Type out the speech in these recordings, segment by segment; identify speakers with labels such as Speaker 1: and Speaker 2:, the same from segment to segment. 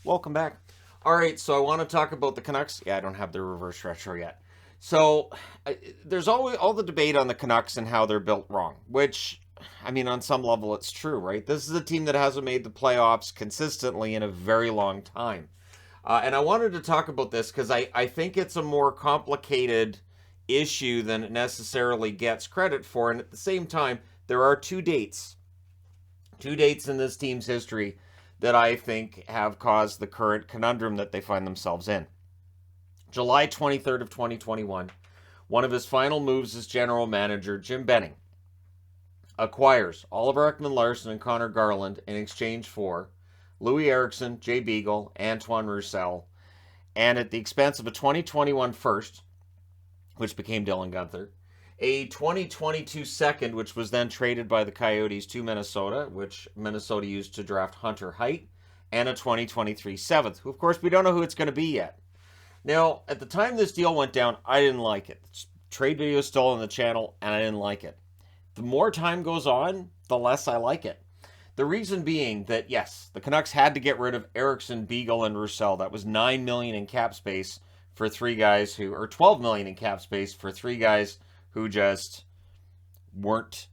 Speaker 1: Welcome back. All right, so I want to talk about the Canucks. Yeah, I don't have the reverse retro yet. So there's always all the debate on the Canucks and how they're built wrong, which, I mean, on some level, it's true, right? This is a team that hasn't made the playoffs consistently in a very long time. And I wanted to talk about this because I think it's a more complicated issue than it necessarily gets credit for. And at the same time, there are two dates in this team's history that I think have caused the current conundrum that they find themselves in. July 23rd of 2021, one of his final moves as general manager, Jim Benning, acquires Oliver Ekman-Larsson and Connor Garland in exchange for Louis Eriksson, Jay Beagle, Antoine Roussel, and at the expense of a 2021 first, which became Dylan Guenther, a 2022 second, which was then traded by the Coyotes to Minnesota, which Minnesota used to draft Hunter Height, and a 2023 seventh, who, of course, we don't know who it's going to be yet. Now, at the time this deal went down, I didn't like it. Trade video is still on the channel, and I didn't like it. The more time goes on, the less I like it. The reason being that, yes, the Canucks had to get rid of Eriksson, Beagle, and Roussel. That was $9 million in cap space for three guys who, or $12 million in cap space for three guys who just weren't,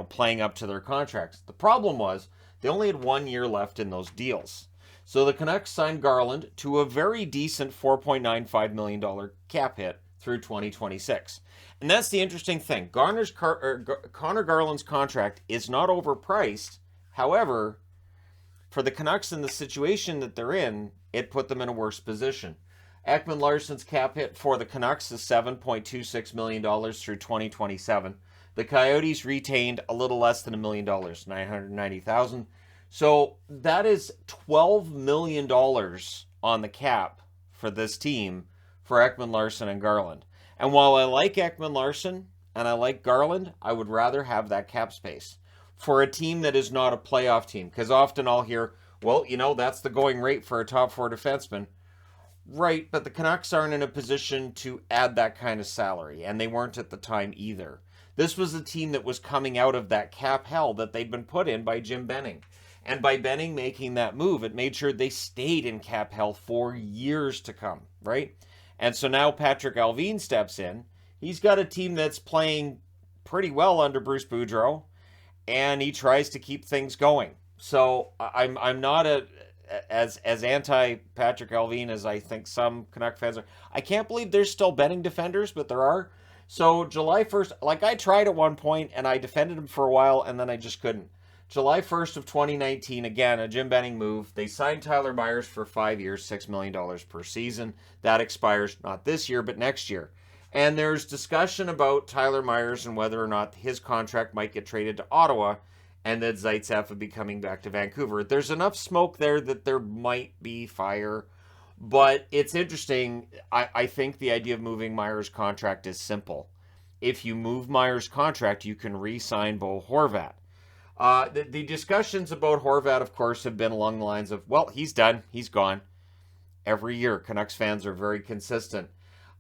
Speaker 1: playing up to their contracts. The problem was they only had 1 year left in those deals. So the Canucks signed Garland to a very decent $4.95 million cap hit through 2026. And that's the interesting thing. Connor Garland's contract is not overpriced. However, for the Canucks in the situation that they're in, it put them in a worse position. Ekman-Larsson's cap hit for the Canucks is $7.26 million through 2027. The Coyotes retained a little less than $1 million, $990,000. So that is $12 million on the cap for this team for Ekman-Larsson and Garland. And while I like Ekman-Larsson and I like Garland, I would rather have that cap space for a team that is not a playoff team. Because often I'll hear, well, that's the going rate for a top four defenseman. Right, but the Canucks aren't in a position to add that kind of salary, and they weren't at the time either. This was a team that was coming out of that cap hell that they'd been put in by Jim Benning. And by Benning making that move, it made sure they stayed in cap hell for years to come, right? And so now Patrick Allvin steps in. He's got a team that's playing pretty well under Bruce Boudreau, and he tries to keep things going. So I'm not as anti Patrick Allvin as I think some Canuck fans are. I can't believe there's still Benning defenders, but there are. So July 1st, like I tried at one point and I defended him for a while and then I just couldn't. July 1st of 2019, again, a Jim Benning move. They signed Tyler Myers for 5 years, $6 million per season. That expires not this year, but next year. And there's discussion about Tyler Myers and whether or not his contract might get traded to Ottawa and that Zaitsev would be coming back to Vancouver. There's enough smoke there that there might be fire. But it's interesting. I think the idea of moving Myers' contract is simple. If you move Myers' contract, you can re-sign Bo Horvat. The discussions about Horvat, of course, have been along the lines of, well, he's done. He's gone. Every year, Canucks fans are very consistent.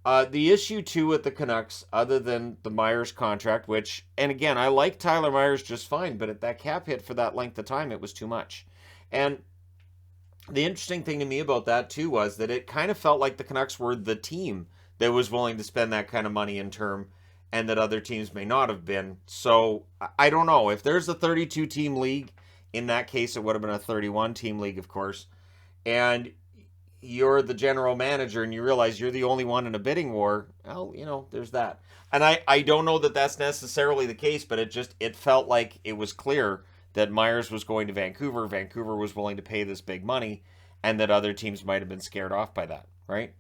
Speaker 1: The issue, too, with the Canucks, other than the Myers contract, which, and again, I like Tyler Myers just fine, but at that cap hit for that length of time, it was too much. And the interesting thing to me about that, too, was that it kind of felt like the Canucks were the team that was willing to spend that kind of money in term and that other teams may not have been. So, I don't know. If there's a 32-team league, in that case, it would have been a 31-team league, of course, and you're the general manager and you realize you're the only one in a bidding war, well, there's that. And I don't know that that's necessarily the case, but it felt like it was clear that Myers was going to Vancouver. Vancouver was willing to pay this big money, and that other teams might have been scared off by that, right?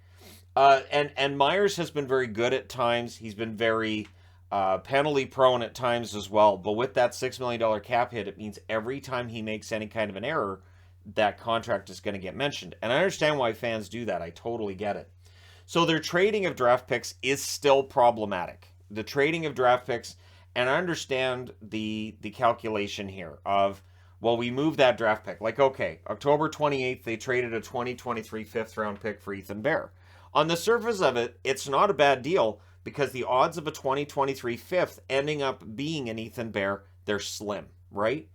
Speaker 1: And Myers has been very good at times. He's been very penalty prone at times as well. But with that $6 million cap hit, it means every time he makes any kind of an error, that contract is going to get mentioned. And I understand why fans do that. I totally get it. So their trading of draft picks is still problematic. The trading of draft picks, and I understand the calculation here of, well, we moved that draft pick. Like, okay, October 28th, they traded a 2023 fifth-round pick for Ethan Bear. On the surface of it, it's not a bad deal because the odds of a 2023 fifth ending up being an Ethan Bear, they're slim, right?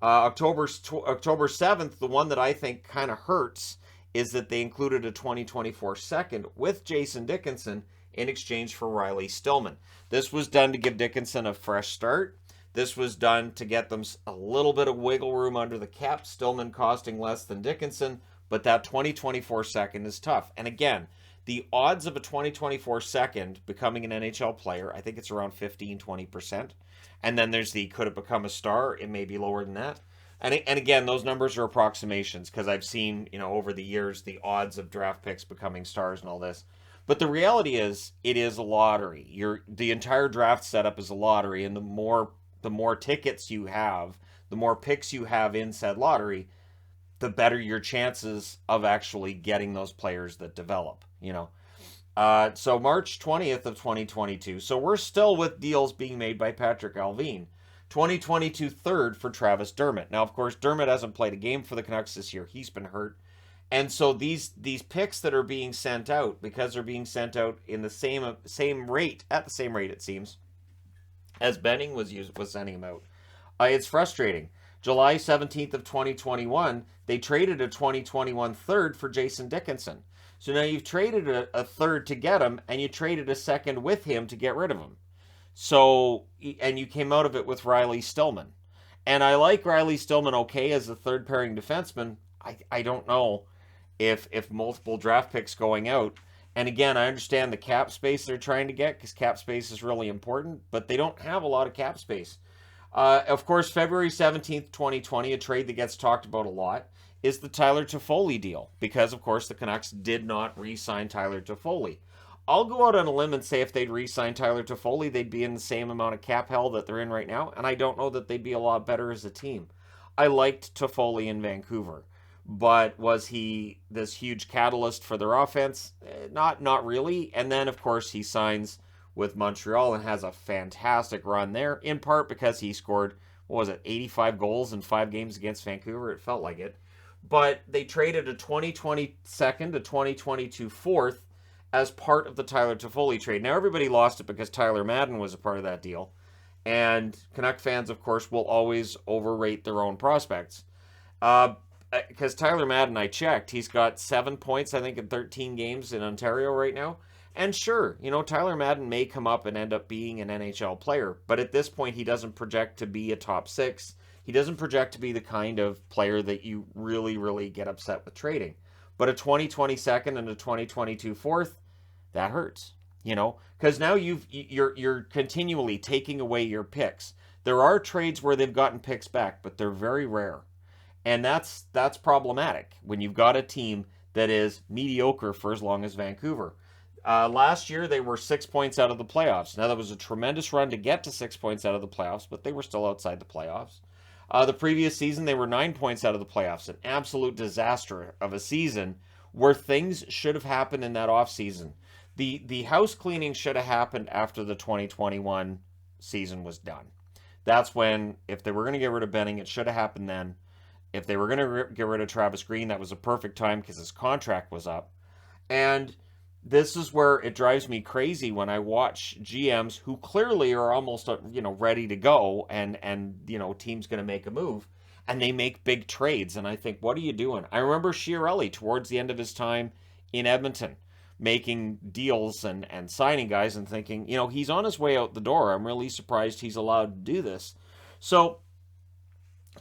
Speaker 1: October 7th, the one that I think kind of hurts is that they included a 2024 second with Jason Dickinson in exchange for Riley Stillman. This was done to give Dickinson a fresh start. This was done to get them a little bit of wiggle room under the cap, Stillman costing less than Dickinson, but that 2024 second is tough. And again, the odds of a 2024 second becoming an NHL player, I think it's around 15-20%. And then there's the could it become a star? It may be lower than that. And again, those numbers are approximations because I've seen, over the years, the odds of draft picks becoming stars and all this. But the reality is, it is a lottery. The entire draft setup is a lottery, and the more tickets you have, the more picks you have in said lottery, the better your chances of actually getting those players that develop. So March 20th of 2022. So we're still with deals being made by Patrick Allvin. 2022 third for Travis Dermott. Now, of course, Dermott hasn't played a game for the Canucks this year. He's been hurt. And so these picks that are being sent out, because they're being sent out in the same rate, at the same rate it seems, as Benning was sending them out. It's frustrating. July 17th of 2021, they traded a 2021 third for Jason Dickinson. So now you've traded a third to get him, and you traded a second with him to get rid of him. So, and you came out of it with Riley Stillman. And I like Riley Stillman okay as a third pairing defenseman. I don't know if multiple draft picks going out. And again, I understand the cap space they're trying to get because cap space is really important, but they don't have a lot of cap space. Of course, February 17th, 2020, a trade that gets talked about a lot, is the Tyler Toffoli deal because, of course, the Canucks did not re-sign Tyler Toffoli. I'll go out on a limb and say if they'd re-sign Tyler Toffoli, they'd be in the same amount of cap hell that they're in right now, and I don't know that they'd be a lot better as a team. I liked Toffoli in Vancouver, but was he this huge catalyst for their offense? Not really. And then, of course, he signs with Montreal and has a fantastic run there, in part because he scored, 85 goals in 5 games against Vancouver? It felt like it. But they traded a 2020 second, a 2022 fourth as part of the Tyler Toffoli trade. Now, everybody lost it because Tyler Madden was a part of that deal. And Canuck fans, of course, will always overrate their own prospects. Because Tyler Madden, I checked, he's got 7 points, I think, in 13 games in Ontario right now. And sure, Tyler Madden may come up and end up being an NHL player. But at this point, he doesn't project to be a top 6. He doesn't project to be the kind of player that you really, really get upset with trading. But a 2020 second and a 2022 fourth, that hurts, because now you're continually taking away your picks. There are trades where they've gotten picks back, but they're very rare, and that's problematic when you've got a team that is mediocre for as long as Vancouver. Last year they were 6 points out of the playoffs. Now that was a tremendous run to get to 6 points out of the playoffs, but they were still outside the playoffs. The previous season, they were 9 points out of the playoffs. An absolute disaster of a season where things should have happened in that offseason. The house cleaning should have happened after the 2021 season was done. That's when, if they were going to get rid of Benning, it should have happened then. If they were going to get rid of Travis Green, that was a perfect time because his contract was up. And this is where it drives me crazy when I watch GMs who clearly are almost, ready to go and team's going to make a move, and they make big trades. And I think, what are you doing? I remember Chiarelli towards the end of his time in Edmonton making deals and signing guys and thinking, he's on his way out the door. I'm really surprised he's allowed to do this. So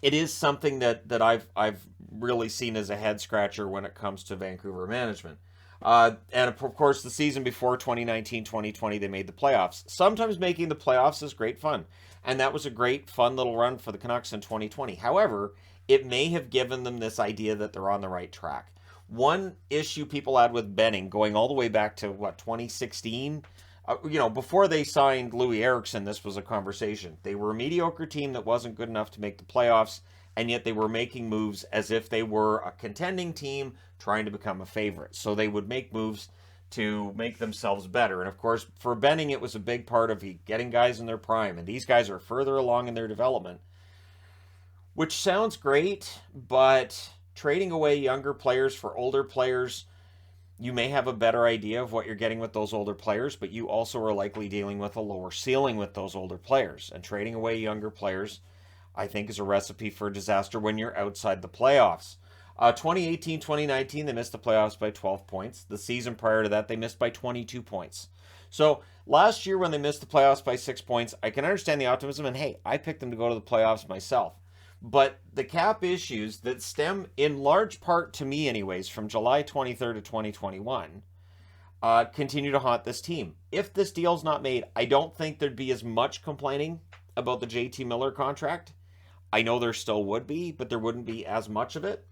Speaker 1: it is something that I've really seen as a head scratcher when it comes to Vancouver management. And of course, the season before 2019-2020, they made the playoffs. Sometimes making the playoffs is great fun. And that was a great, fun little run for the Canucks in 2020. However, it may have given them this idea that they're on the right track. One issue people had with Benning, going all the way back to, 2016? Before they signed Louis Eriksson, this was a conversation. They were a mediocre team that wasn't good enough to make the playoffs, and yet they were making moves as if they were a contending team trying to become a favorite. So they would make moves to make themselves better. And of course, for Benning, it was a big part of getting guys in their prime. And these guys are further along in their development, which sounds great, but trading away younger players for older players, you may have a better idea of what you're getting with those older players, but you also are likely dealing with a lower ceiling with those older players. And trading away younger players, I think is a recipe for disaster when you're outside the playoffs. 2018-2019, they missed the playoffs by 12 points. The season prior to that, they missed by 22 points. So last year when they missed the playoffs by 6 points, I can understand the optimism, and hey, I picked them to go to the playoffs myself. But the cap issues that stem in large part, to me anyways, from July 23rd to 2021, continue to haunt this team. If this deal's not made, I don't think there'd be as much complaining about the JT Miller contract. I know there still would be, but there wouldn't be as much of it.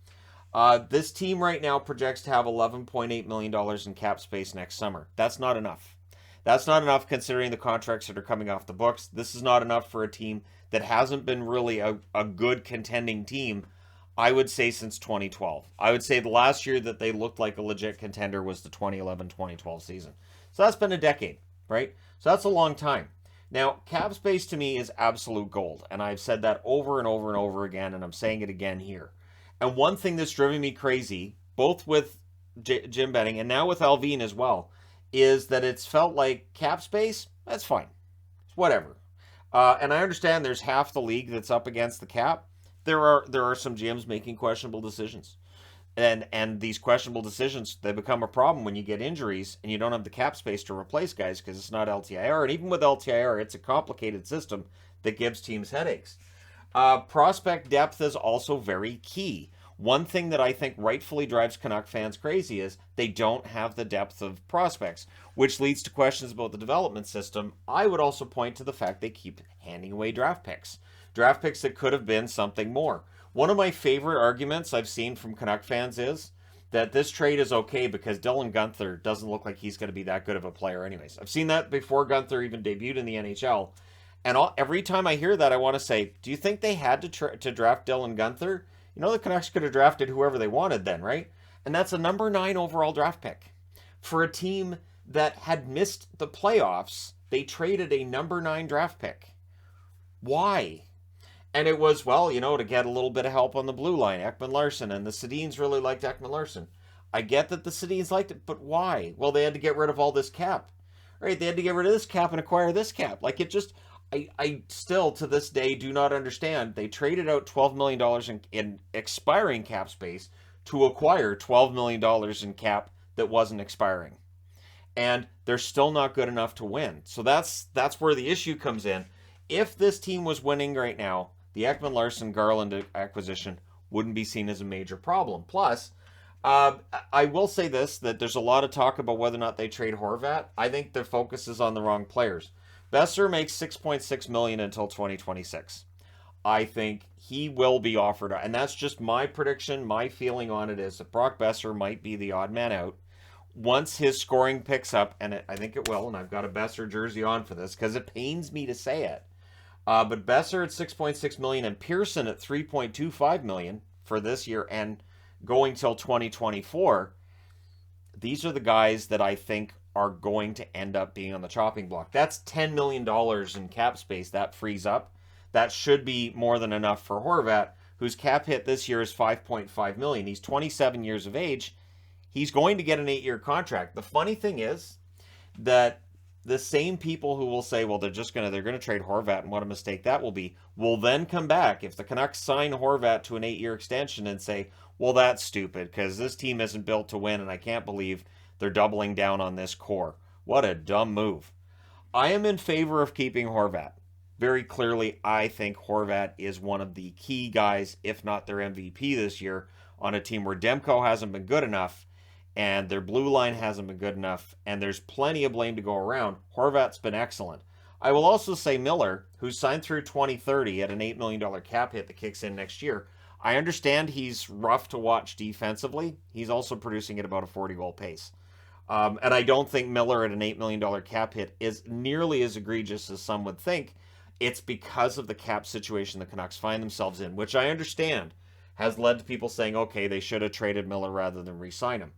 Speaker 1: This team right now projects to have $11.8 million in cap space next summer. That's not enough. That's not enough considering the contracts that are coming off the books. This is not enough for a team that hasn't been really a good contending team, I would say, since 2012. I would say the last year that they looked like a legit contender was the 2011-2012 season. So that's been a decade, right? So that's a long time. Now, cap space to me is absolute gold, and I've said that over and over and over again, and I'm saying it again here. And one thing that's driven me crazy, both with Jim Benning and now with Alvin as well, is that it's felt like cap space, that's fine. It's whatever. And I understand there's half the league that's up against the cap. There are some GMs making questionable decisions. And these questionable decisions, they become a problem when you get injuries and you don't have the cap space to replace guys because it's not LTIR. And even with LTIR, it's a complicated system that gives teams headaches. Prospect depth is also very key. One thing that I think rightfully drives Canuck fans crazy is they don't have the depth of prospects, which leads to questions about the development system. I would also point to the fact they keep handing away draft picks that could have been something more. One of my favorite arguments I've seen from Canuck fans is that this trade is okay because Dylan Guenther doesn't look like he's going to be that good of a player anyways. I've seen that before Guenther even debuted in the NHL. And every time I hear that, I want to say, do you think they had to draft Dylan Guenther? You know, the Canucks could have drafted whoever they wanted then, right? And that's a number 9 overall draft pick. For a team that had missed the playoffs, they traded a number 9 draft pick. Why? And it was, well, to get a little bit of help on the blue line, Ekman-Larsson, and the Sedins really liked Ekman-Larsson. I get that the Sedins liked it, but why? Well, they had to get rid of all this cap. Right? They had to get rid of this cap and acquire this cap. Like, it just... I still, to this day, do not understand. They traded out $12 million in expiring cap space to acquire $12 million in cap that wasn't expiring. And they're still not good enough to win. So that's where the issue comes in. If this team was winning right now, the Ekman-Larsson-Garland acquisition wouldn't be seen as a major problem. Plus, I will say this, that there's a lot of talk about whether or not they trade Horvat. I think their focus is on the wrong players. Besser makes $6.6 million until 2026. I think he will be offered, and that's just my prediction. My feeling on it is that Brock Besser might be the odd man out. Once his scoring picks up, and I think it will, and I've got a Besser jersey on for this because it pains me to say it. But Besser at $6.6 million and Pearson at $3.25 million for this year and going till 2024. These are the guys that I think are going to end up being on the chopping block. That's $10 million in cap space that frees up. That should be more than enough for Horvat, whose cap hit this year is $5.5 million. He's 27 years of age. He's going to get an 8-year contract. The funny thing is that the same people who will say, well, they're going to trade Horvat, and what a mistake that will be, will then come back if the Canucks sign Horvat to an 8-year extension and say, well, that's stupid because this team isn't built to win, and I can't believe they're doubling down on this core. What a dumb move. I am in favor of keeping Horvat. Very clearly, I think Horvat is one of the key guys, if not their MVP this year, on a team where Demko hasn't been good enough, and their blue line hasn't been good enough, and there's plenty of blame to go around. Horvat's been excellent. I will also say Miller, who's signed through 2030 at an $8 million cap hit that kicks in next year. I understand he's rough to watch defensively. He's also producing at about a 40-goal pace. And I don't think Miller at an $8 million cap hit is nearly as egregious as some would think. It's because of the cap situation the Canucks find themselves in, which I understand has led to people saying, okay, they should have traded Miller rather than re-sign him.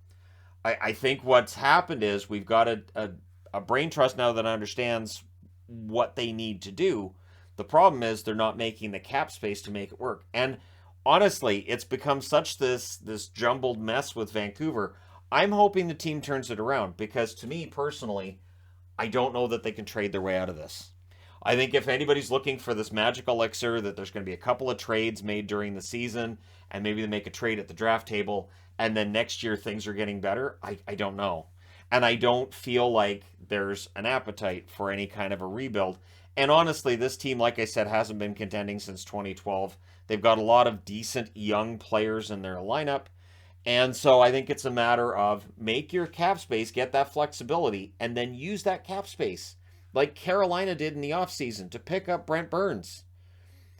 Speaker 1: I think what's happened is we've got a brain trust now that understands what they need to do. The problem is they're not making the cap space to make it work. And honestly, it's become such this jumbled mess with Vancouver. I'm hoping the team turns it around because to me personally, I don't know that they can trade their way out of this. I think if anybody's looking for this magic elixir, that there's going to be a couple of trades made during the season, and maybe they make a trade at the draft table, and then next year things are getting better, I don't know. And I don't feel like there's an appetite for any kind of a rebuild. And honestly, this team, like I said, hasn't been contending since 2012. They've got a lot of decent young players in their lineup. And so I think it's a matter of make your cap space, get that flexibility, and then use that cap space like Carolina did in the offseason to pick up Brent Burns.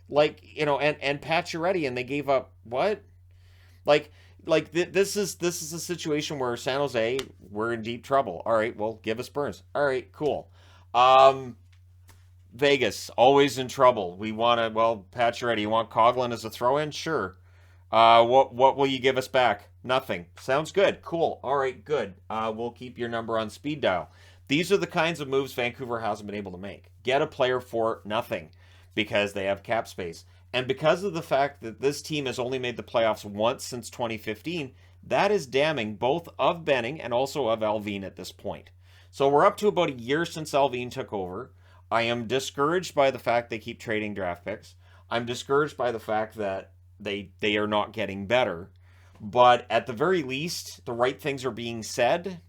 Speaker 1: Like, you know, and Pacioretty, and they gave up what? Like this is a situation where San Jose, we're in deep trouble. All right, well, give us Burns. All right, cool. Vegas, always in trouble. We want to, well, Pacioretty, you want Coughlin as a throw-in? Sure. What will you give us back? Nothing. Sounds good. Cool. All right, good. We'll keep your number on speed dial. These are the kinds of moves Vancouver hasn't been able to make. Get a player for nothing because they have cap space. And because of the fact that this team has only made the playoffs once since 2015, that is damning both of Benning and also of Alvin at this point. So we're up to about a year since Alvin took over. I am discouraged by the fact they keep trading draft picks. I'm discouraged by the fact that they are not getting better. But at the very least, the right things are being said.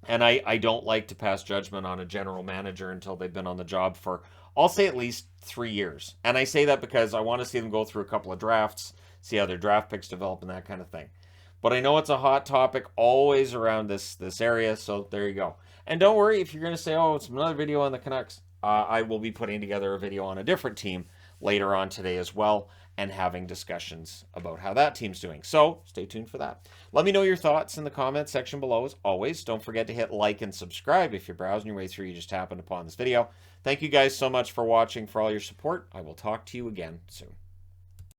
Speaker 1: And I don't like to pass judgment on a general manager until they've been on the job for, I'll say, at least 3 years. And I say that because I want to see them go through a couple of drafts, see how their draft picks develop and that kind of thing. But I know it's a hot topic always around this area, so there you go. And don't worry if you're going to say, oh, it's another video on the Canucks. I will be putting together a video on a different team later on today as well, and having discussions about how that team's doing. So stay tuned for that. Let me know your thoughts in the comments section below as always. Don't forget to hit like and subscribe if you're browsing your way through, you just happened upon this video. Thank you guys so much for watching, for all your support. I will talk to you again soon.